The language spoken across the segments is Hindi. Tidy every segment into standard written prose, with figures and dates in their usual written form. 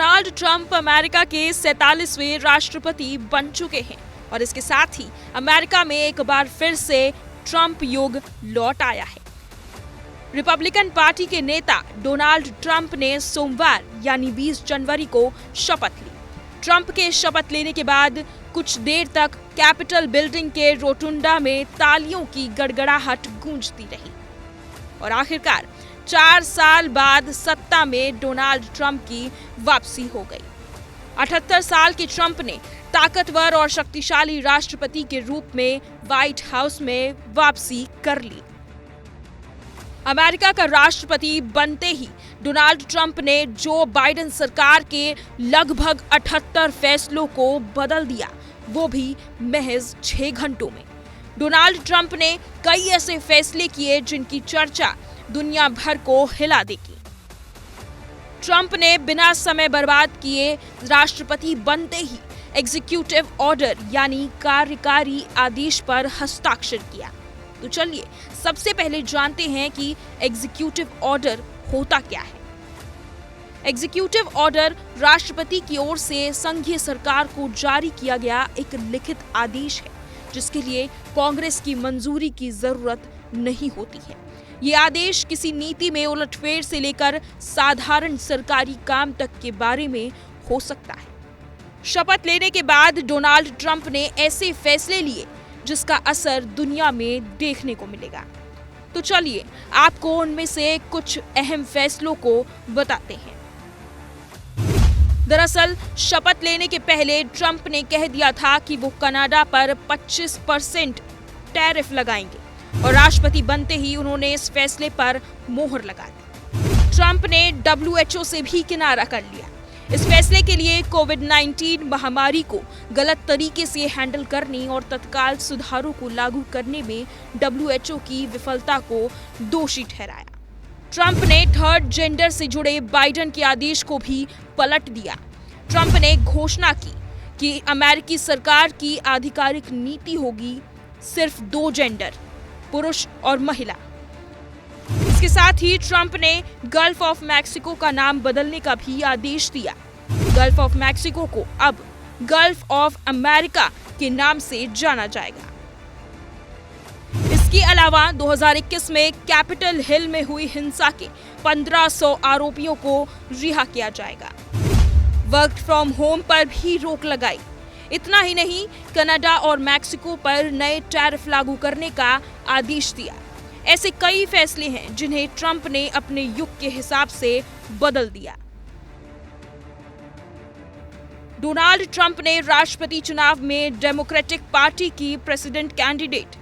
डोनाल्ड ट्रंप अमेरिका के 47वें राष्ट्रपति बन चुके हैं और इसके साथ ही अमेरिका में एक बार फिर से ट्रंप युग लौट आया है। रिपब्लिकन पार्टी के नेता डोनाल्ड ट्रंप ने सोमवार यानी 20 जनवरी को शपथ ली। ट्रंप के शपथ लेने के बाद कुछ देर तक कैपिटल बिल्डिंग के रोटुंडा में तालियों की गड़गड़ाहट गूंजती रही और आखिरकार 4 साल बाद सत्ता में डोनाल्ड ट्रंप की वापसी हो गई। 78 साल के ट्रंप ने ताकतवर और शक्तिशाली राष्ट्रपति के रूप में व्हाइट हाउस में वापसी कर ली। अमेरिका का राष्ट्रपति बनते ही डोनाल्ड ट्रंप ने जो बाइडेन सरकार के लगभग 78 फैसलों को बदल दिया, वो भी महज 6 घंटों में। डोनाल्ड ट्रंप ने कई ऐसे फैसले किए जिनकी चर्चा दुनिया भर को हिला देगी। ट्रंप ने बिना समय बर्बाद किए राष्ट्रपति बनते ही एग्जीक्यूटिव ऑर्डर यानी कार्यकारी आदेश पर हस्ताक्षर किया। तो चलिए सबसे पहले जानते हैं कि एग्जीक्यूटिव ऑर्डर होता क्या है। एग्जीक्यूटिव ऑर्डर राष्ट्रपति की ओर से संघीय सरकार को जारी किया गया एक लिखित आदेश है, जिसके लिए कांग्रेस की मंजूरी की जरूरत नहीं होती है। ये आदेश किसी नीति में उलटफेर से लेकर साधारण सरकारी काम तक के बारे में हो सकता है। शपथ लेने के बाद डोनाल्ड ट्रंप ने ऐसे फैसले लिए जिसका असर दुनिया में देखने को मिलेगा। तो चलिए आपको उनमें से कुछ अहम फैसलों को बताते हैं। दरअसल शपथ लेने के पहले ट्रंप ने कह दिया था कि वो कनाडा पर 25% टैरिफ लगाएंगे और राष्ट्रपति बनते ही उन्होंने इस फैसले पर मोहर लगा दी। ट्रंप ने WHO से भी किनारा कर लिया। इस फैसले के लिए कोविड-19 महामारी को गलत तरीके से हैंडल करने और तत्काल सुधारों को लागू करने में WHO की विफलता को दोषी ठहराया। ट्रंप ने थर्ड जेंडर से जुड़े बाइडेन के आदेश को भी पलट दिया। ट्रंप ने घोषणा की कि अमेरिकी सरकार की आधिकारिक नीति होगी सिर्फ 2 जेंडर, पुरुष और महिला। इसके साथ ही ट्रंप ने गल्फ ऑफ मैक्सिको का नाम बदलने का भी आदेश दिया। गल्फ ऑफ मैक्सिको को अब गल्फ ऑफ अमेरिका के नाम से जाना जाएगा। इसके अलावा 2021 में कैपिटल हिल में हुई हिंसा के 1500 आरोपियों को रिहा किया जाएगा। वर्क फ्रॉम होम पर भी रोक लगाई। इतना ही नहीं, कनाडा और मैक्सिको पर नए टैरिफ लागू करने का आदेश दिया। ऐसे कई फैसले हैं जिन्हें ट्रंप ने अपने युग के हिसाब से बदल दिया। डोनाल्ड ट्रंप ने राष्ट्रपति चुनाव में डेमोक्रेटिक पार्टी की प्रेसिडेंट कैंडिडेट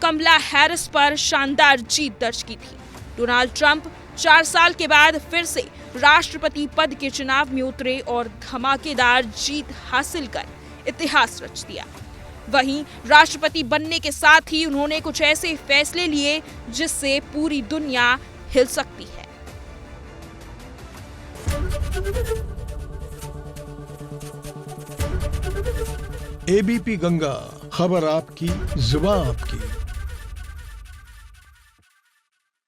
कमला हैरिस पर शानदार जीत दर्ज की थी। डोनाल्ड ट्रंप 4 साल के बाद फिर से राष्ट्रपति पद के चुनाव में उतरे और धमाकेदार जीत हासिल कर इतिहास रच दिया। वहीं राष्ट्रपति बनने के साथ ही उन्होंने कुछ ऐसे फैसले लिए जिससे पूरी दुनिया हिल सकती है। ABP गंगा, खबर आपकी, जुबान आपकी।